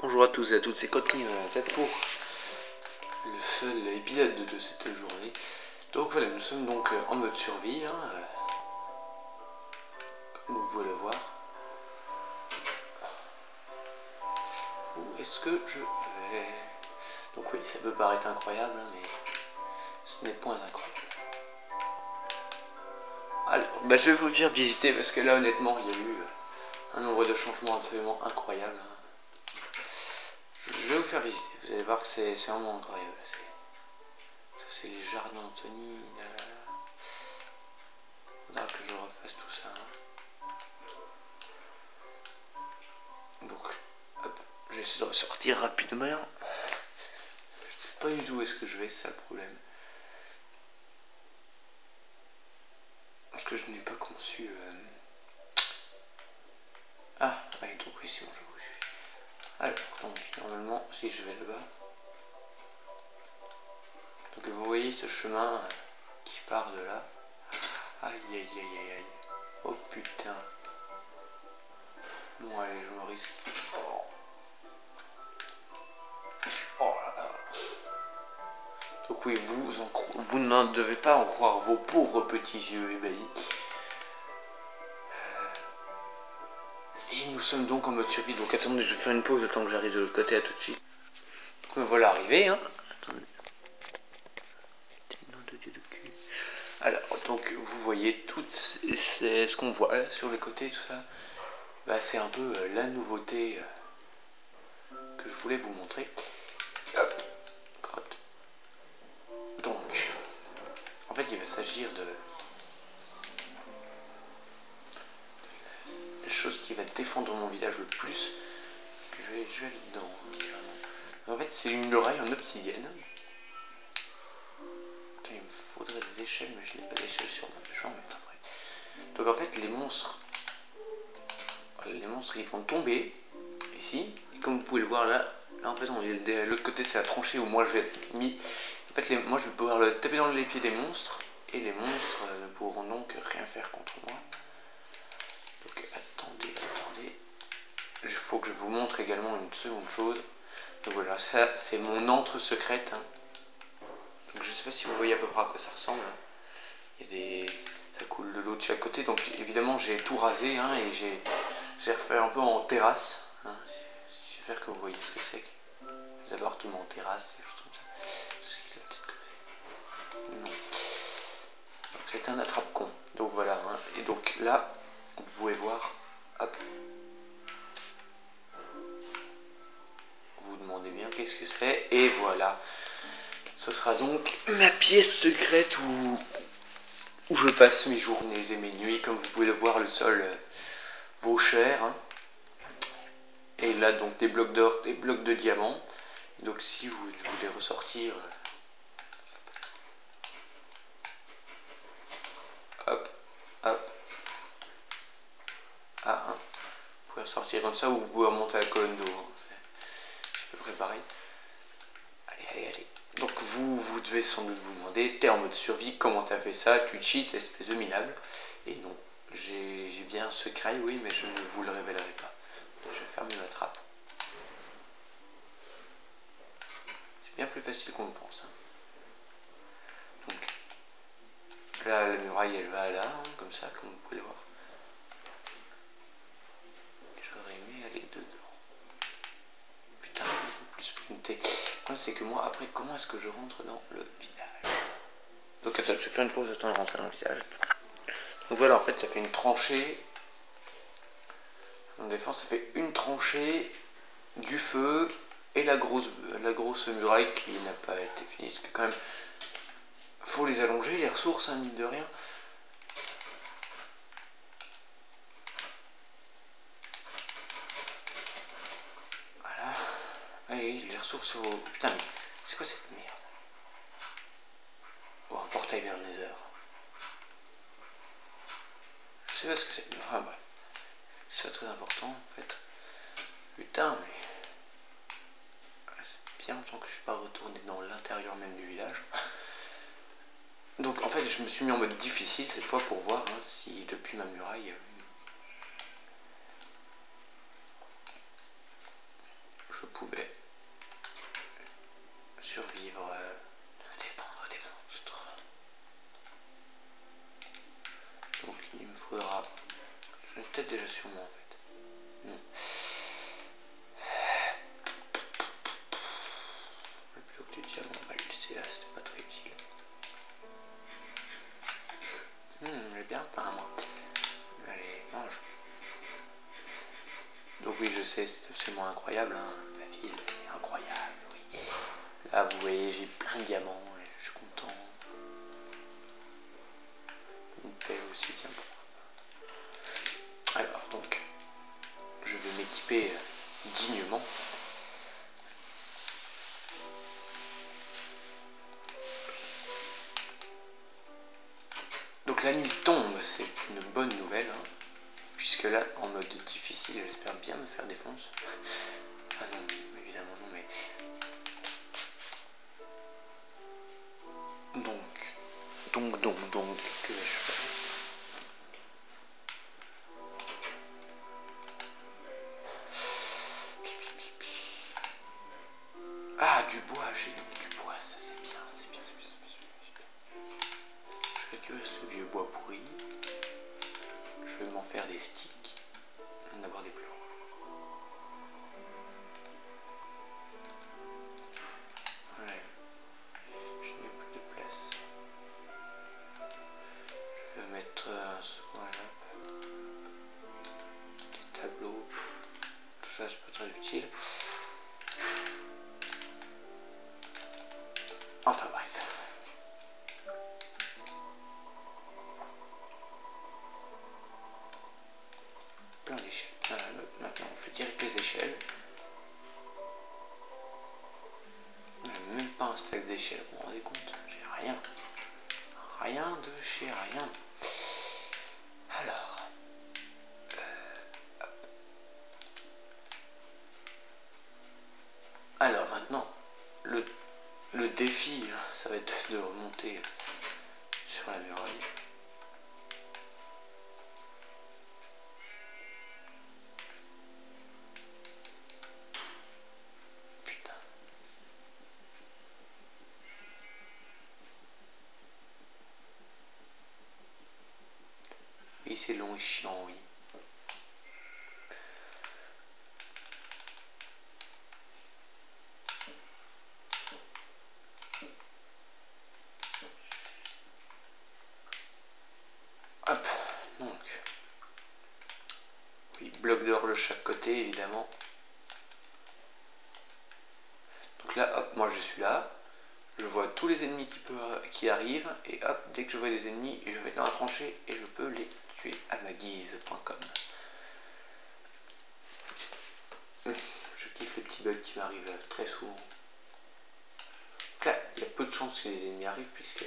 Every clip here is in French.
Bonjour à tous et à toutes, c'est Cotlin Z pour le seul épisode de cette journée. Donc voilà, nous sommes donc en mode survie, comme vous pouvez le voir. Où est-ce que je vais? Donc oui, ça peut paraître incroyable, mais ce n'est point incroyable. Alors, je vais vous faire visiter parce que là honnêtement, il y a eu un nombre de changements absolument incroyables. Je vais vous faire visiter, vous allez voir que c'est vraiment incroyable. Ça c'est les jardins Anthony. Faudra que je refasse tout ça. Donc, hop, je vais essayer de ressortir rapidement. Je sais pas du tout où est-ce que je vais, c'est ça le problème. Parce que je n'ai pas conçu. Ah, allez, donc oui, c'est bon, je vous suis. Alors, donc, normalement, si je vais là-bas. Donc, vous voyez ce chemin qui part de là. Aïe, aïe, aïe, aïe, aïe. Oh putain. Bon, allez, je me risque. Oh là là. Donc, oui, vous n'en devez pas en croire vos pauvres petits yeux ébahis. Et nous sommes donc en mode survie, donc attendez, je vais faire une pause le temps que j'arrive de l'autre côté, à tout de suite. Donc me voilà arrivé, Attendez. Nom de Dieu de cul. Alors, donc vous voyez tout ce qu'on voit là, sur les côtés, tout ça. C'est un peu la nouveauté que je voulais vous montrer. Hop, crotte. Donc, en fait, il va s'agir de la chose qui va défendre mon village le plus. Je vais aller dedans. En fait, c'est une oreille en obsidienne. Il me faudrait des échelles, mais je n'ai pas d'échelle sur moi. Je vais en mettre après. Donc en fait, les monstres ils vont tomber ici. Et comme vous pouvez le voir là en fait, de l'autre côté, c'est la tranchée où moi je vais être mis. En fait, moi je vais pouvoir le taper dans les pieds des monstres. Et les monstres ne pourront donc rien faire contre moi. Donc attendez. Il faut que je vous montre également une seconde chose. Donc voilà, ça c'est mon antre secrète. Donc je sais pas si vous voyez à peu près à quoi ça ressemble. Il y a ça coule de l'eau de chaque côté. Donc évidemment j'ai tout rasé et j'ai refait un peu en terrasse. J'espère que vous voyez ce que c'est. Les appartements en terrasse, des choses comme ça. Non. Donc c'est un attrape-con. Donc voilà. Et donc là, vous pouvez voir. Hop. Vous vous demandez bien qu'est-ce que c'est. Et voilà. Ce sera donc ma pièce secrète où je passe mes journées et mes nuits. Comme vous pouvez le voir, le sol vaut cher. Et là, donc des blocs d'or, des blocs de diamants. Donc si vous voulez ressortir, hop, vous pouvez ressortir comme ça, ou vous pouvez remonter à la colonne d'eau. C'est à peu près pareil. Allez. Donc vous devez sans doute vous demander, t'es en mode survie, comment t'as fait ça? Tu cheats, espèce de minable. Et non, j'ai bien un secret, oui, mais je ne vous le révélerai pas. Donc, je vais fermer ma trappe. C'est bien plus facile qu'on le pense. Donc là, la muraille, elle va là, comme ça, comme vous pouvez le voir. Et j'aurais aimé aller dedans. Putain, je peux plus sprinter. Le problème, c'est que moi, après, comment est-ce que je rentre dans le village? Donc attends, je vais faire une pause, attends de rentrer dans le village. Donc voilà, en fait, ça fait une tranchée. En défense, ça fait une tranchée, du feu et la grosse muraille qui n'a pas été finie. Parce que quand même, faut les allonger, les ressources, mine de rien. Voilà. Allez, les ressources au... Putain, mais c'est quoi cette merde? Oh, un portail vers le Nether. Je sais pas ce que c'est. Enfin bref. C'est très important en fait. Putain, mais... C'est bien longtemps que je suis pas retourné dans l'intérieur même du village. Donc en fait, je me suis mis en mode difficile cette fois pour voir si depuis ma muraille... je pouvais survivre, défendre des monstres. Donc il me faudra... Je l'ai peut-être déjà sur moi en fait. Non. Le bloc de diamant, on va le laisser là, c'était pas très utile. J'ai bien faim moi. Allez, mange. Donc oui, je sais, c'est absolument incroyable, hein. La ville est incroyable, oui. Là, vous voyez, j'ai plein de diamants, et je suis content. Une pelle aussi, tiens. Alors, donc, je vais m'équiper dignement. Donc la nuit tombe, c'est une bonne nouvelle, hein, puisque là, en mode difficile, j'espère bien me faire défoncer. Ah non, évidemment non, mais... Donc, que vais-je faire? Ah, du bois, j'ai donc du bois, ça c'est bien, c'est bien. Je récupère ce vieux bois pourri. Je vais m'en faire des sticks. D'abord des plans. Ouais. Je n'ai plus de place. Je vais mettre voilà, des tableaux. Tout ça, c'est pas très utile. Enfin bref. Plein d'échelles. Maintenant, on fait direct les échelles. Même pas un stack d'échelles, vous vous rendez compte? J'ai rien. Rien de chez rien. Alors. Alors maintenant, le défi, ça va être de remonter sur la muraille. Putain. Oui, c'est long et chiant, oui. Hop, donc. Oui, bloc d'or de chaque côté, évidemment. Donc là, hop, moi je suis là. Je vois tous les ennemis qui arrivent. Et hop, dès que je vois des ennemis, je vais dans la tranchée et je peux les tuer à ma guise.com. Je kiffe les petits bugs qui m'arrivent très souvent. Donc là, il y a peu de chances que les ennemis arrivent puisque...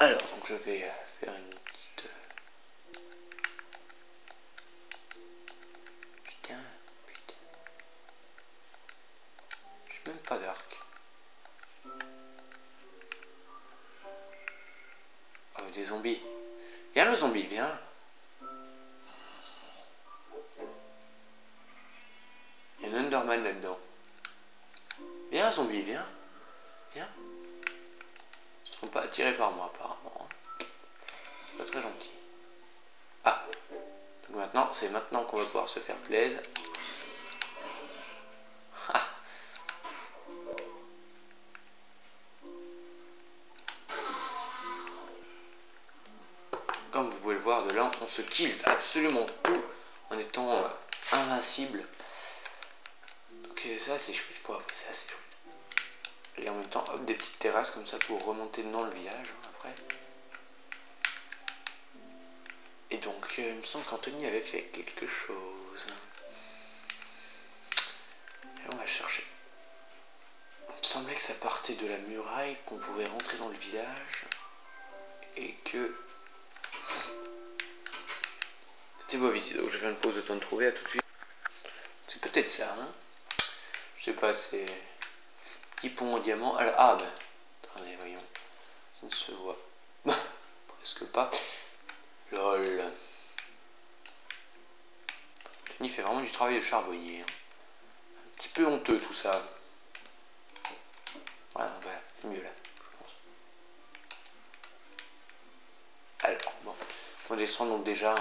Alors, donc je vais faire une petite... Putain. J'ai même pas d'arc. Oh, des zombies. Viens le zombie, viens. Il y a un Enderman là-dedans. Viens zombie, viens. Viens. Ils ne seront pas attirés par moi apparemment. C'est pas très gentil. Ah. Donc maintenant, c'est maintenant qu'on va pouvoir se faire plaisir. Ah. Comme vous pouvez le voir, de là, on se kill absolument tout en étant invincible. Donc ça, c'est chouette. Faut avouer, c'est assez chouette. Et en même temps, hop, des petites terrasses comme ça pour remonter dans le village après. Et donc, il me semble qu'Anthony avait fait quelque chose. Et on va chercher. Il me semblait que ça partait de la muraille, qu'on pouvait rentrer dans le village. Et que... C'est beau ici, donc je vais faire une pause de temps de trouver, à tout de suite. C'est peut-être ça, hein. Je sais pas, c'est... Petit pont en diamant. Alors, ah, ben... Attendez, voyons. Ça ne se voit presque pas. LOL. il fait vraiment du travail de charbonnier. Un petit peu honteux tout ça. Voilà, c'est mieux là, je pense. Alors, bon, on descend donc déjà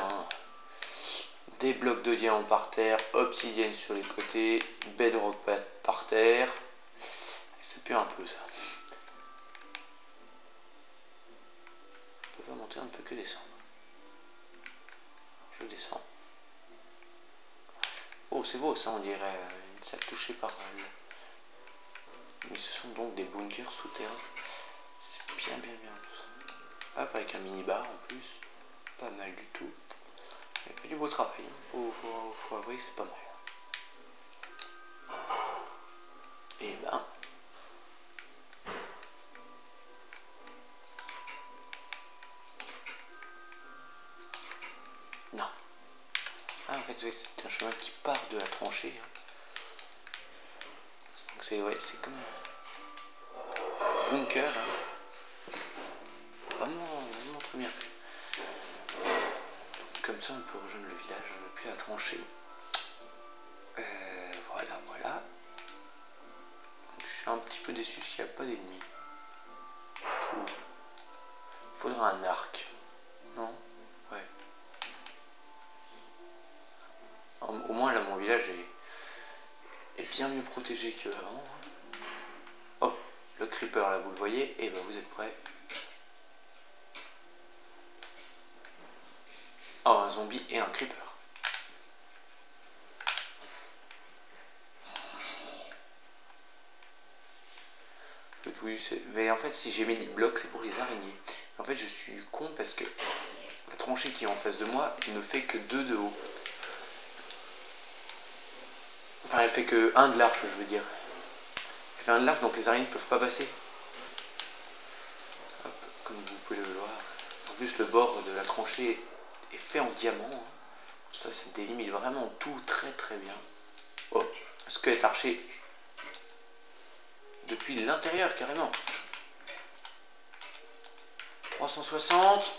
des blocs de diamant par terre, obsidienne sur les côtés, bedrock par terre. Ça pue un peu ça. On peut pas monter, on ne peut que descendre. Je descends. Oh, c'est beau ça, on dirait une salle touchée par mais ce sont donc des bunkers souterrains. C'est bien tout ça. Hop, avec un mini-bar en plus. Pas mal du tout. Il fait du beau travail. Faut avouer que c'est pas mal. Et ben. Non. Ah, en fait, c'est un chemin qui part de la tranchée. Donc c'est comme un bunker. Vraiment très bien fait. Comme ça, on peut rejoindre le village, on n'a plus à trancher. Voilà. Donc, je suis un petit peu déçu s'il n'y a pas d'ennemis. Il faudra un arc. Non? Ouais. Au moins, là, mon village est bien mieux protégé qu'avant. Oh, le creeper, là, vous le voyez. Et ben, vous êtes prêts? Oh, un zombie et un creeper. Oui, mais en fait, si j'ai mis des blocs, c'est pour les araignées. En fait, je suis con parce que la tranchée qui est en face de moi, elle ne fait que 2 de haut. Enfin, elle fait que 1 de large, je veux dire. Elle fait 1 de large, donc les araignées ne peuvent pas passer. Hop, comme vous pouvez le voir. En plus, le bord de la tranchée est fait en diamant. Ça délimite vraiment tout très bien. Oh, un squelette archer depuis l'intérieur carrément. 360.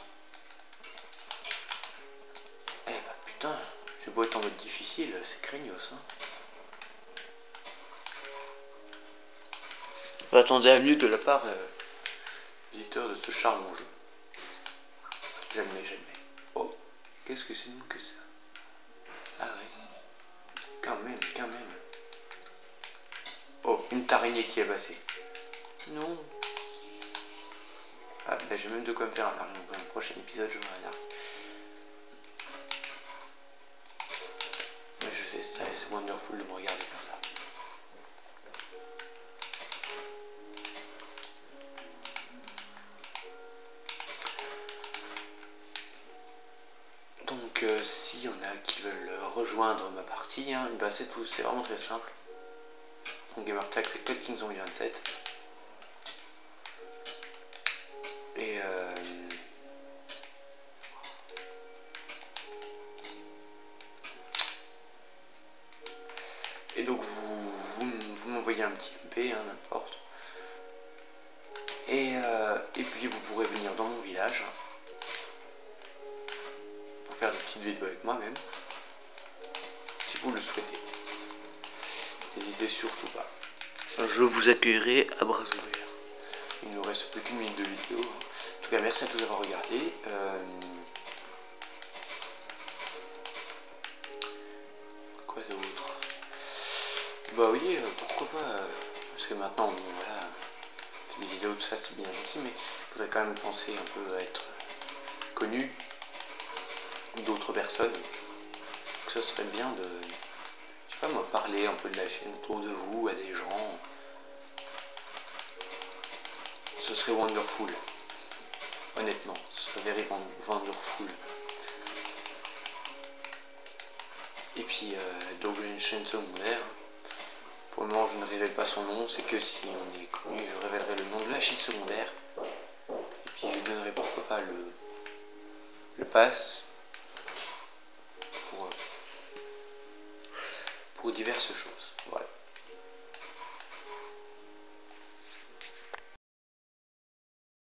Eh bah putain, j'ai beau être en mode difficile, c'est craignos. J'attendais à mieux de la part visiteur de ce charmant jeu. Jamais. Oh, qu'est-ce que c'est donc que ça? Ah ouais, quand même. Oh, une araignée qui est passée. Non. Ah bah j'ai même de quoi me faire un arc. Donc dans le prochain épisode, j'aurai un arc. Mais je sais, c'est wonderful de me regarder faire ça. Donc s'il y en a qui veulent rejoindre ma partie, bah c'est tout, c'est vraiment très simple. Mon gamertag c'est Code King Zombie 27. Et donc vous m'envoyez un petit MP, n'importe. Et puis vous pourrez venir dans mon village pour faire des petites vidéos avec moi-même, si vous le souhaitez. N'hésitez surtout pas. Je vous accueillerai à bras ouverts. Il ne nous reste plus qu'une minute de vidéo. En tout cas, merci à tous d'avoir regardé. Quoi d'autre? Bah oui, pourquoi pas. Parce que maintenant, bon, voilà, les vidéos, tout ça, c'est bien gentil, mais il faudrait quand même penser un peu à être connu d'autres personnes. Donc ça serait bien de, je sais pas moi, parler un peu de la chaîne autour de vous, à des gens. Ce serait wonderful. Honnêtement, ce serait very wonderful. Et puis, donc une chaîne secondaire. Pour le moment, je ne révèle pas son nom, c'est que si on est connu, je révélerai le nom de la chaîne secondaire. Et puis, je donnerai pourquoi pas le pass pour diverses choses. Voilà.